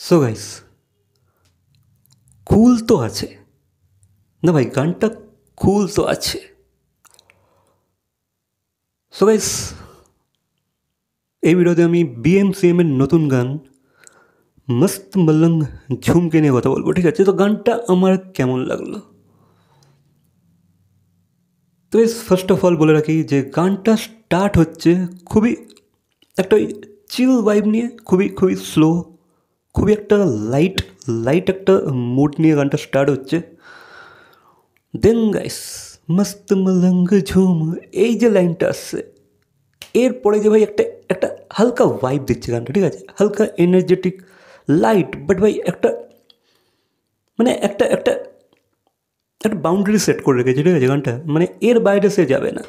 So guys, কুল তো আছে না ভাই, গানটা কুল তো আছে। সো গাইস, এই ভিডিওতে আমি BMCM এর নতুন গান মস্ত মলঙ্গ ঝুমকে নিয়ে কথা বলবো, ঠিক আছে? তো গানটা আমার কেমন লাগলো, তো গাইস ফার্স্ট অফ অল বলে রাখি যে গানটা স্টার্ট হচ্ছে খুবই একটা চিল ভাইব নিয়ে, খুবই খুবই স্লো, খুবই একটা লাইট লাইট একটা মুড নিয়ে গানটা স্টার্ট হচ্ছে। দেন গাইস, মস্ত মলঙ্গ ঝুম, এই যে লাইনটা আসছে, এরপরে যে ভাই একটা একটা হালকা ভাইব দিচ্ছে গানটা, ঠিক আছে? হালকা এনার্জেটিক, লাইট, বাট ভাই একটা মানে একটা একটা একটা বাউন্ডারি সেট করে রেখেছে, ঠিক আছে? গানটা মানে এর বাইরে সে যাবে না,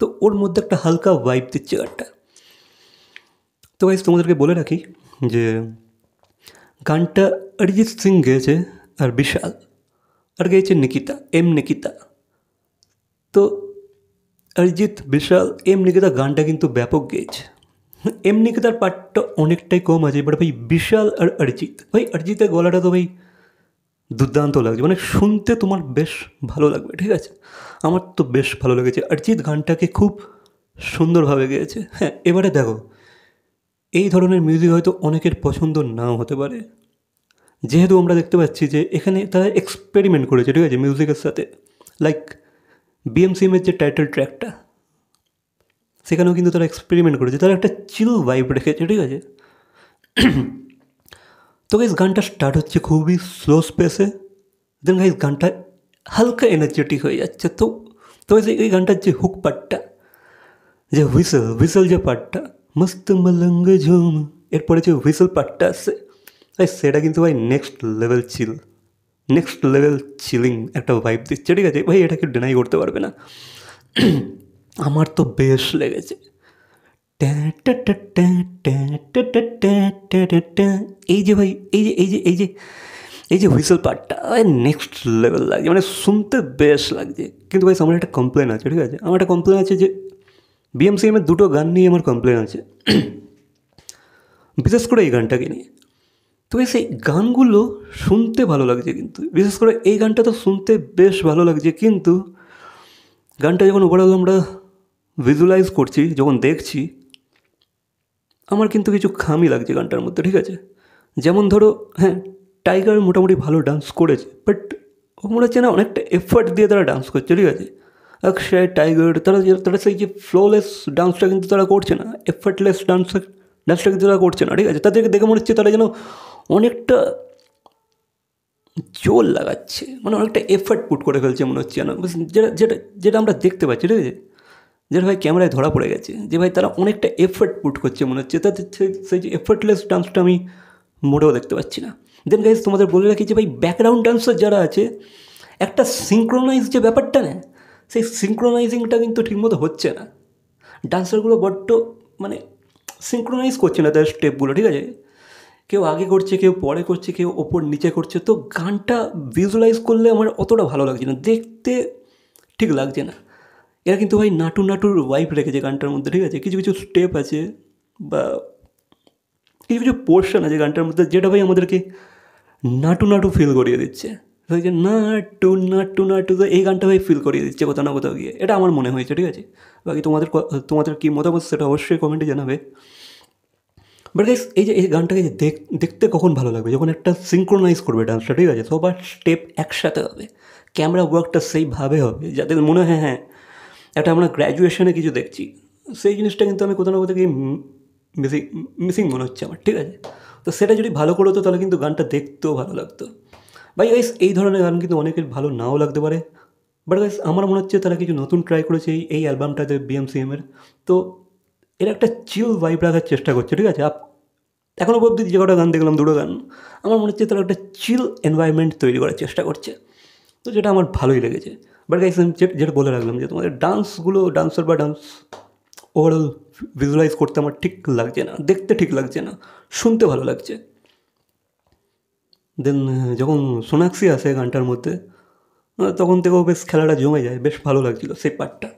তো ওর মধ্যে একটা হালকা ভাইব দিচ্ছে গানটা। তো গাইস তোমাদেরকে বলে রাখি যে গানটা অরিজিৎ সিং গেয়েছে আর বিশাল, আর গেয়েছে নিকিতা, নিকিতা। তো অরিজিৎ, বিশাল, নিকিতা গানটা কিন্তু ব্যাপক গেয়েছে। নিকিতার পার্টটা অনেকটাই কম আছে, বাট ভাই বিশাল আর অরিজিৎ, ভাই অরিজিতের গলাটা তো ভাই দুর্দান্ত লাগছে, মানে শুনতে তোমার বেশ ভালো লাগবে, ঠিক আছে? আমার তো বেশ ভালো লেগেছে, অরিজিৎ গানটাকে খুব সুন্দরভাবে গেয়েছে। হ্যাঁ, এবারে দেখো, এই ধরনের মিউজিক হয়তো অনেকের পছন্দ নাও হতে পারে, যেহেতু আমরা দেখতে পাচ্ছি যে এখানে তারা এক্সপেরিমেন্ট করেছে, ঠিক আছে, মিউজিকের সাথে। লাইক BMCM-এর যে টাইটেল ট্র্যাকটা, সেখানেও কিন্তু তারা এক্সপেরিমেন্ট করেছে, তারা একটা চিল ভাইব রেখেছে, ঠিক আছে? তো গাইস গানটা স্টার্ট হচ্ছে খুবই স্লো স্পেসে, দেন গাইস গানটা হালকা এনার্জেটিক হয়ে যাচ্ছে। তো তো গাইস এই গানটার যে হুক পার্টটা, যে হুইসেল যে পার্টটা, মস্ত মলঙ্গ ঝুম, এরপরে যে হুইসেল পার্টটা আসছে, ভাই সেটা কিন্তু ভাই নেক্সট লেভেল চিল, নেক্সট লেভেল চিলিং একটা ভাইব দিচ্ছে, ঠিক আছে? ভাই এটাকে ডিনাই করতে পারবে না। আমার তো বেশ লেগেছে। এই যে ভাই, এই যে হুইসেল পার্টটা নেক্সট লেভেল লাগছে, মানে শুনতে বেশ লাগছে। কিন্তু ভাই আমার একটা কমপ্লেন আছে, ঠিক আছে? আমার একটা কমপ্লেন আছে যে BMCM-এর দুটো গান নিয়ে আমার কমপ্লেন আছে, বিশেষ করে এই গানটাকে নিয়ে। তো ভাই সেই গানগুলো শুনতে ভালো লাগছে, কিন্তু বিশেষ করে এই গানটা তো শুনতে বেশ ভালো লাগছে, কিন্তু গানটা যখন ওভারঅল আমরা ভিজুয়ালাইজ করছি, যখন দেখছি, আমার কিন্তু কিছু খামি লাগছে গানটার মধ্যে, ঠিক আছে? যেমন ধরো, হ্যাঁ, টাইগার মোটামুটি ভালো ডান্স করেছে, বাট ও মনে হচ্ছে না অনেকটা এফর্ট দিয়ে তারা ডান্স করছে, ঠিক আছে? অক্ষয়, টাইগার, তারা সেই যে ফ্লোলেস ডান্সটা কিন্তু তারা করছে না, এফর্টলেস ডান্সটা কিন্তু তারা করছে না, ঠিক আছে? তাদেরকে দেখে মনে হচ্ছে তারা যেন অনেকটা জোর লাগাচ্ছে, মানে অনেকটা এফর্ট পুট করে ফেলছে মনে হচ্ছে না, যেটা যেটা যেটা আমরা দেখতে পাচ্ছি, ঠিক আছে? যেটা ভাই ক্যামেরায় ধরা পড়ে গেছে, যে ভাই তারা অনেকটা এফর্ট পুট করছে মনে হচ্ছে, তাদের সেই যে এফর্টলেস ডান্সটা আমি মোটেও দেখতে পাচ্ছি না। দেন গাইজ তোমাদের বলে রাখি যে ভাই ব্যাকগ্রাউন্ড ডান্সার যারা আছে, একটা সিঙ্ক্রোনাইজ যে ব্যাপারটা না, সেই সিঙ্ক্রোনাইজিংটা কিন্তু ঠিকমতো হচ্ছে না। ডান্সারগুলো বড্ড মানে সিঙ্ক্রোনাইজ করছে না তার স্টেপগুলো, ঠিক আছে? কেউ আগে করছে, কেউ পরে করছে, কেউ ওপর নিচে করছে, তো গানটা ভিজুয়ালাইজ করলে আমার অতটা ভালো লাগছে না, দেখতে ঠিক লাগছে না। এরা কিন্তু ভাই নাটু নাটুর ওয়াইফ রেখেছে গানটার মধ্যে, ঠিক আছে? কিছু কিছু স্টেপ আছে বা কিছু কিছু পোর্শন আছে গানটার মধ্যে, যেটা ভাই আমাদেরকে নাটু নাটু ফিল করিয়ে দিচ্ছে। যে নাটু নাটু নাটু, তো এই গানটা ভাই ফিল করিয়ে দিচ্ছে কোথাও না কোথাও গিয়ে, এটা আমার মনে হয়েছে, ঠিক আছে? বাকি তোমাদের কী মতামত সেটা অবশ্যই কমেন্টে জানাবে। বাট গাইস এই গানটাকে যে দেখতে কখন ভালো লাগবে, যখন একটা সিঙ্ক্রোনাইজ করবে ডান্সটা, ঠিক আছে? সবার স্টেপ একসাথে হবে, ক্যামেরা ওয়ার্কটা সেইভাবে হবে যাতে মনে হয় হ্যাঁ একটা আমরা গ্র্যাজুয়েশনে কিছু দেখছি। সেই জিনিসটা কিন্তু আমি কোথাও না কোথাও গিয়ে মিসিং মিসিং মনে হচ্ছে আমার, ঠিক আছে? তো সেটা যদি ভালো করে হতো তাহলে কিন্তু গানটা দেখতেও ভালো লাগতো। ভাই গাইস এই ধরনের গান কিন্তু অনেকের ভালো নাও লাগতে পারে, বাট গাইস আমার মনে হচ্ছে তারা কিছু নতুন ট্রাই করেছে এই অ্যালবামটাতে BMCM-এর। তো এরা একটা চিল ভাইব রাখার চেষ্টা করছে, ঠিক আছে? এখনও অবধি যে কটা গান দেখলাম, দুটো গান, আমার মনে হচ্ছে তারা একটা চিল এনভায়রনমেন্ট তৈরি করার চেষ্টা করছে, তো যেটা আমার ভালোই লেগেছে। বাট গাইস আমি যেটা বলে রাখলাম যে তোমাদের ডান্সগুলো, ডান্সার বা ডান্স ওভারঅল ভিজুয়ালাইজ করতে আমার ঠিক লাগছে না, দেখতে ঠিক লাগছে না, শুনতে ভালো লাগছে। দেন যখন সোনাক্ষী আসে গানটার মধ্যে, তখন থেকেও বেশ খেলাটা জমে যায়, বেশ ভালো লাগছিলো সেই পার্টটা।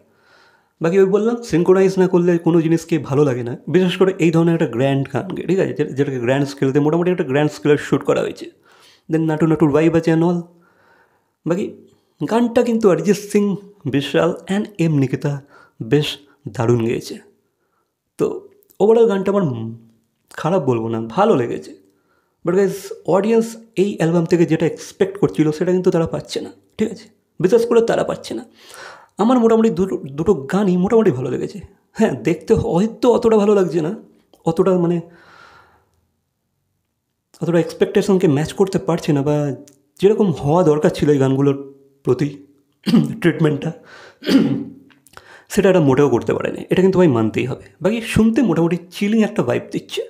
বাকি ওই বললাম সিনক্রোনাইজ না করলে কোনো জিনিসকে ভালো লাগে না, বিশেষ করে এই ধরনের একটা গ্র্যান্ড গানকে, ঠিক আছে, যেটাকে গ্র্যান্ড স্কেলতে মোটামুটি একটা গ্র্যান্ড স্কেলের শ্যুট করা হয়েছে। দেন নাটু নাটুর ভাইব আছে অ্যান্ড অল। বাকি গানটা কিন্তু অরিজিৎ সিং, বিশাল অ্যান্ড এম নিকিতা বেশ দারুণ গেয়েছে। তো ওভারঅল গানটা আমার খারাপ বলবো না, ভালো লেগেছে। বাট গাইজ অডিয়েন্স এই অ্যালবাম থেকে যেটা এক্সপেক্ট করছিল সেটা কিন্তু তারা পাচ্ছে না, ঠিক আছে, বিশেষ করে তারা পাচ্ছে না। আমার মোটামুটি দুটো গানই মোটামুটি ভালো লেগেছে। হ্যাঁ, দেখতে হয়তো অতটা ভালো লাগছে না, অতটা অতটা এক্সপেকটেশনকে ম্যাচ করতে পারছে না, বা যেরকম হওয়া দরকার ছিল এই গানগুলোর প্রতি ট্রিটমেন্টটা, সেটা একটা মোটেও করতে পারেনি। এটা কিন্তু ভাই মানতেই হবে। বাকি শুনতে মোটামুটি চিলিং একটা ভাইব দিচ্ছে।